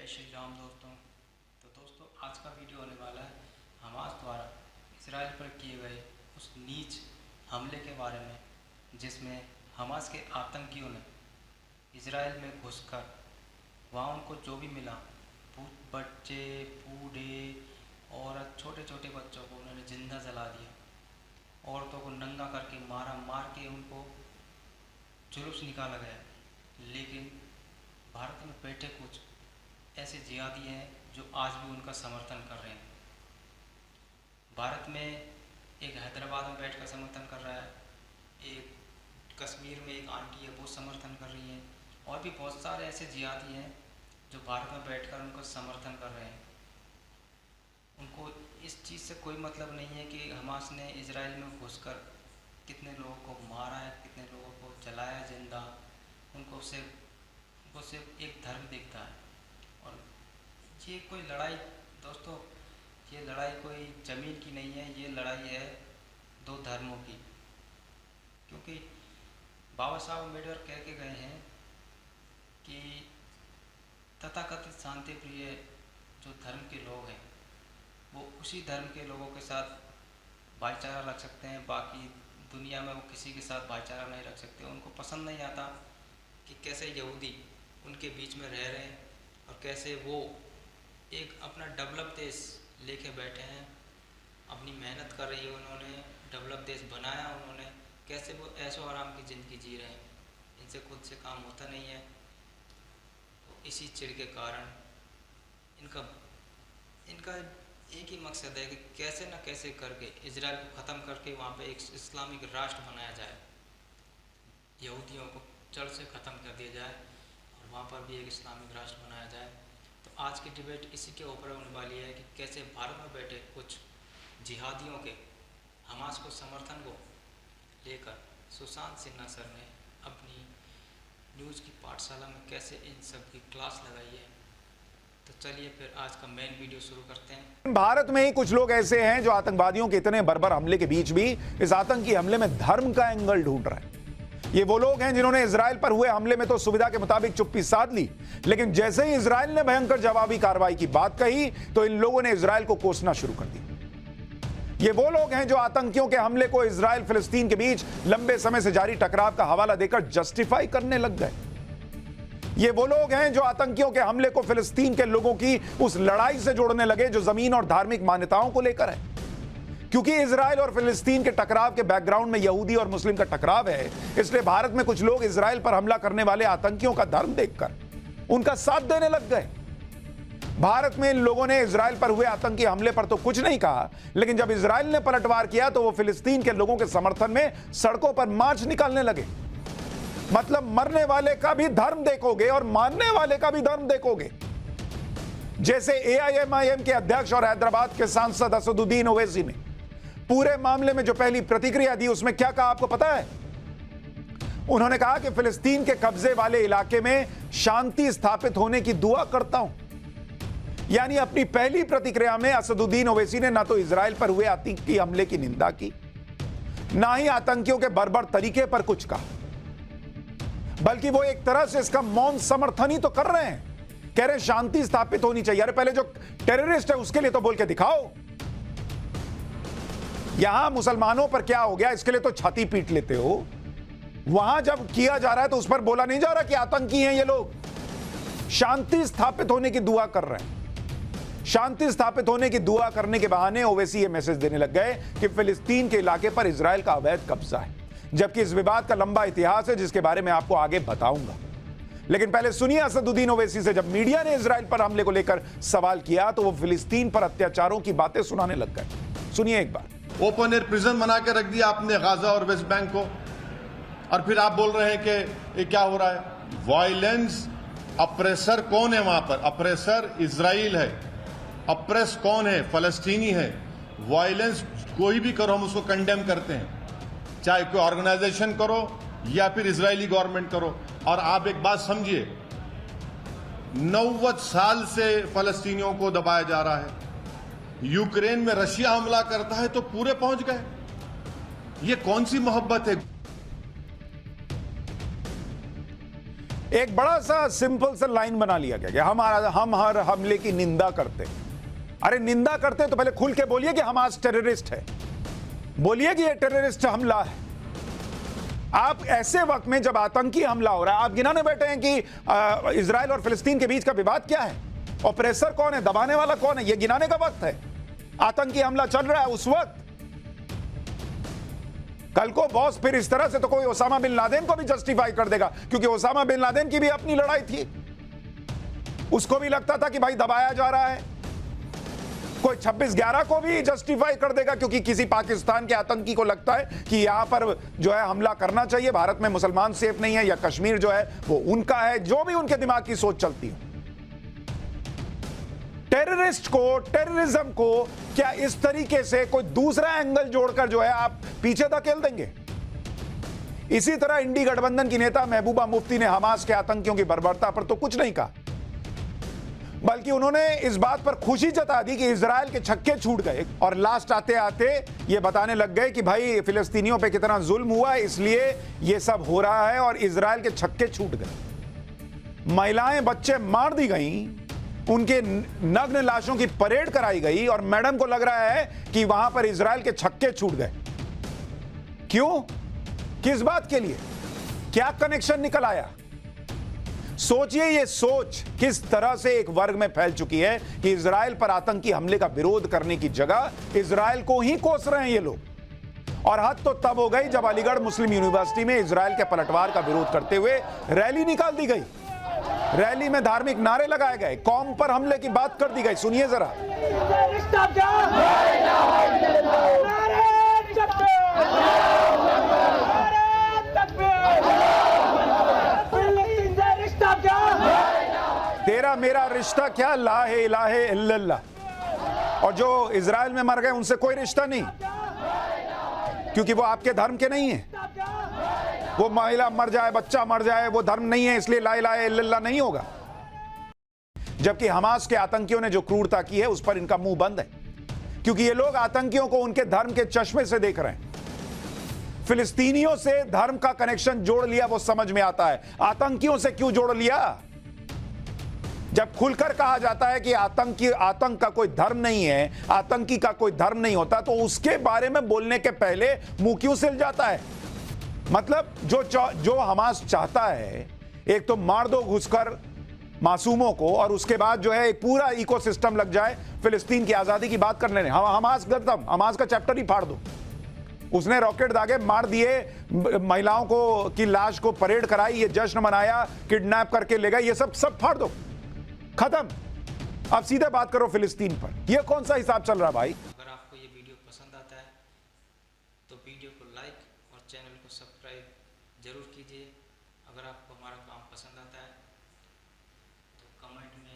जय श्री राम दोस्तों। तो दोस्तों आज का वीडियो होने वाला है हमास द्वारा इसराइल पर किए गए उस नीच हमले के बारे में, जिसमें हमास के आतंकियों ने इसराइल में घुसकर वहाँ उनको जो भी मिला, बच्चे, बूढ़े, औरत, छोटे छोटे बच्चों को उन्होंने जिंदा जला दिया। औरतों को नंगा करके मार के उनको जुलूस निकाला गया। लेकिन भारत में बैठे कुछ ऐसे जिहादी हैं जो आज भी उनका समर्थन कर रहे हैं। भारत में एक हैदराबाद में बैठकर समर्थन कर रहा है, एक कश्मीर में एक आंटी है वो समर्थन कर रही हैं, और भी बहुत सारे ऐसे जिहादी हैं जो भारत में बैठकर उनको समर्थन कर रहे हैं। उनको इस चीज़ से कोई मतलब नहीं है कि हमास ने इजराइल में घुसकर कितने लोगों को मारा है, कितने लोगों को जलाया जिंदा। उनको सिर्फ एक धर्म दिखता है। और ये कोई लड़ाई दोस्तों, ये लड़ाई कोई ज़मीन की नहीं है, ये लड़ाई है दो धर्मों की। क्योंकि बाबा साहब अम्बेडकर कह के गए हैं कि तथाकथित शांति प्रिय जो धर्म के लोग हैं वो उसी धर्म के लोगों के साथ भाईचारा रख सकते हैं, बाकी दुनिया में वो किसी के साथ भाईचारा नहीं रख सकते। उनको पसंद नहीं आता कि कैसे यहूदी उनके बीच में रह रहे हैं और कैसे वो एक अपना डेवलप देश लेके बैठे हैं। अपनी मेहनत कर रही है, उन्होंने डेवलप देश बनाया, उन्होंने कैसे वो ऐशो आराम की ज़िंदगी जी रहे हैं। इनसे खुद से काम होता नहीं है। तो इसी चिढ़ के कारण इनका एक ही मकसद है कि कैसे न कैसे करके इजराइल को ख़त्म करके वहाँ पे एक इस्लामिक राष्ट्र बनाया जाए, यहूदियों को जड़ से ख़त्म कर दिया जाए और वहाँ पर भी एक इस्लामिक राष्ट्र बनाया जाए। तो आज की डिबेट इसी के ऊपर होने वाली है कि कैसे भारत में बैठे कुछ जिहादियों के हमास को समर्थन को लेकर सुशांत सिन्हा सर ने अपनी न्यूज़ की पाठशाला में कैसे इन सब की क्लास लगाई है। तो चलिए फिर आज का मेन वीडियो शुरू करते हैं। भारत में ही कुछ लोग ऐसे हैं जो आतंकवादियों के इतने बर्बर हमले के बीच भी इस आतंकी हमले में धर्म का एंगल ढूंढ रहे हैं। ये वो लोग हैं जिन्होंने इजराइल पर हुए हमले में तो सुविधा के मुताबिक चुप्पी साध ली, लेकिन जैसे ही इजराइल ने भयंकर जवाबी कार्रवाई की बात कही तो इन लोगों ने इजराइल को कोसना शुरू कर दिया। ये वो लोग हैं जो आतंकियों के हमले को इजराइल फिलिस्तीन के बीच लंबे समय से जारी टकराव का हवाला देकर जस्टिफाई करने लग गए। ये वो लोग हैं जो आतंकियों के हमले को फिलिस्तीन के लोगों की उस लड़ाई से जोड़ने लगे जो जमीन और धार्मिक मान्यताओं को लेकर है। क्योंकि इजराइल और फिलिस्तीन के टकराव के बैकग्राउंड में यहूदी और मुस्लिम का टकराव है, इसलिए भारत में कुछ लोग इजराइल पर हमला करने वाले आतंकियों का धर्म देखकर उनका साथ देने लग गए। भारत में इन लोगों ने इजराइल पर हुए आतंकी हमले पर तो कुछ नहीं कहा, लेकिन जब इजराइल ने पलटवार किया तो वो फिलिस्तीन के लोगों के समर्थन में सड़कों पर मार्च निकालने लगे। मतलब मरने वाले का भी धर्म देखोगे और मानने वाले का भी धर्म देखोगे। जैसे एआईएमआईएम के अध्यक्ष और हैदराबाद के सांसद असदुद्दीन ओवैसी ने पूरे मामले में जो पहली प्रतिक्रिया दी उसमें क्या कहा आपको पता है? उन्होंने कहा कि फिलिस्तीन के कब्जे वाले इलाके में शांति स्थापित होने की दुआ करता हूं। यानी अपनी पहली प्रतिक्रिया में असदुद्दीन ओवैसी ने ना तो इजराइल पर हुए आतंकी हमले की निंदा की, ना ही आतंकियों के बर्बर तरीके पर कुछ कहा, बल्कि वो एक तरह से इसका मौन समर्थन ही तो कर रहे हैं। कह रहे हैं शांति स्थापित होनी चाहिए। अरे पहले जो टेररिस्ट है उसके लिए तो बोल के दिखाओ। यहां मुसलमानों पर क्या हो गया इसके लिए तो छाती पीट लेते हो, वहां जब किया जा रहा है तो उस पर बोला नहीं जा रहा कि आतंकी हैं ये लोग। शांति स्थापित होने की दुआ कर रहे हैं। शांति स्थापित होने की दुआ करने के बहाने ओवैसी ये मैसेज देने लग गए कि फिलिस्तीन के इलाके पर इजराइल का अवैध कब्जा है, जबकि इस विवाद का लंबा इतिहास है जिसके बारे में आपको आगे बताऊंगा। लेकिन पहले सुनिए असदुद्दीन ओवैसी से, जब मीडिया ने इजराइल पर हमले को लेकर सवाल किया तो वो फिलिस्तीन पर अत्याचारों की बातें सुनाने लग गए। सुनिए एक बार। ओपन एयर प्रिजन बना के रख दिया आपने गाजा और वेस्ट बैंक को, और फिर आप बोल रहे हैं कि ये क्या हो रहा है? वायलेंस, अप्रेसर कौन है वहां पर? अप्रेसर इजराइल है। अप्रेस कौन है? फलस्तीनी है। वायलेंस कोई भी करो हम उसको कंडेम करते हैं, चाहे कोई ऑर्गेनाइजेशन करो या फिर इजरायली गवर्नमेंट करो। और आप एक बात समझिए, 90 साल से फलस्तीनियों को दबाया जा रहा है। यूक्रेन में रशिया हमला करता है तो पूरे पहुंच गए। ये कौन सी मोहब्बत है? एक बड़ा सा सिंपल सा लाइन बना लिया गया कि हम हर हमले की निंदा करते हैं। अरे निंदा करते हैं तो पहले खुल के बोलिए कि हमास टेररिस्ट है, बोलिए कि ये टेररिस्ट हमला है। आप ऐसे वक्त में जब आतंकी हमला हो रहा है, आप गिनाने बैठे हैं कि इजराइल और फिलिस्तीन के बीच का विवाद क्या है, ऑपरेसर कौन है, दबाने वाला कौन है, ये गिनाने का वक्त है। आतंकी हमला चल रहा है उस वक्त। कल को बॉस फिर इस तरह से तो कोई ओसामा बिन लादेन को भी जस्टिफाई कर देगा, क्योंकि ओसामा बिन लादेन की भी अपनी लड़ाई थी, उसको भी लगता था कि भाई दबाया जा रहा है। कोई 26/11 को भी जस्टिफाई कर देगा, क्योंकि किसी पाकिस्तान के आतंकी को लगता है कि यहां पर जो है हमला करना चाहिए, भारत में मुसलमान सेफ नहीं है, या कश्मीर जो है वो उनका है, जो भी उनके दिमाग की सोच चलती है। टेररिस्ट को, टेररिज्म को क्या इस तरीके से कोई दूसरा एंगल जोड़कर जो है आप पीछे धकेल देंगे? इसी तरह इंडी गठबंधन की नेता महबूबा मुफ्ती ने हमास के आतंकियों की बर्बरता पर तो कुछ नहीं कहा, बल्कि उन्होंने इस बात पर खुशी जता दी कि इजराइल के छक्के छूट गए, और लास्ट आते आते ये बताने लग गए कि भाई फिलिस्तीनियों पे कितना जुल्म हुआ है, इसलिए ये सब हो रहा है और इजराइल के छक्के छूट गए। महिलाएं बच्चे मार दी गई, उनके नग्न लाशों की परेड कराई गई, और मैडम को लग रहा है कि वहां पर इजराइल के छक्के छूट गए। क्यों? किस बात के लिए? क्या कनेक्शन निकल आया? सोचिए, ये सोच किस तरह से एक वर्ग में फैल चुकी है कि इजराइल पर आतंकी हमले का विरोध करने की जगह इजराइल को ही कोस रहे हैं ये लोग। और हद तो तब हो गई जब अलीगढ़ मुस्लिम यूनिवर्सिटी में इजराइल के पलटवार का विरोध करते हुए रैली निकाल दी गई। रैली में धार्मिक नारे लगाए गए, कौम पर हमले की बात कर दी गई। सुनिए जरा। तेरा मेरा रिश्ता क्या, ला है इलाहे इल्लल्लाह। और जो इजराइल में मर गए उनसे कोई रिश्ता नहीं, क्योंकि वो आपके धर्म के नहीं है। वो महिला मर जाए, बच्चा मर जाए, वो धर्म नहीं है, इसलिए ला इलाहा इल्लल्लाह नहीं होगा। जबकि हमास के आतंकियों ने जो क्रूरता की है उस पर इनका मुंह बंद है, क्योंकि ये लोग आतंकियों को उनके धर्म के चश्मे से देख रहे हैं। फिलिस्तीनियों से धर्म का कनेक्शन जोड़ लिया, वो समझ में आता है। आतंकियों से क्यों जोड़ लिया? जब खुलकर कहा जाता है कि आतंक का कोई धर्म नहीं है, आतंकी का कोई धर्म नहीं होता, तो उसके बारे में बोलने के पहले मुंह क्यों सिल जाता है? मतलब जो हमास चाहता है, एक तो मार दो घुसकर मासूमों को, और उसके बाद जो है एक पूरा इकोसिस्टम लग जाए फिलिस्तीन की आजादी की बात करने। हमास खत्म, हमास का चैप्टर ही फाड़ दो। उसने रॉकेट दागे, मार दिए, महिलाओं को की लाश को परेड कराई, ये जश्न मनाया, किडनैप करके ले गए, ये सब फाड़ दो, खत्म। अब सीधे बात करो फिलिस्तीन पर। यह कौन सा हिसाब चल रहा है भाई? अगर आपको ये वीडियो पसंद आता है तो वीडियो को लाइक और चैनल को सब्सक्राइब जरूर कीजिए। अगर आपको हमारा काम पसंद आता है तो कमेंट में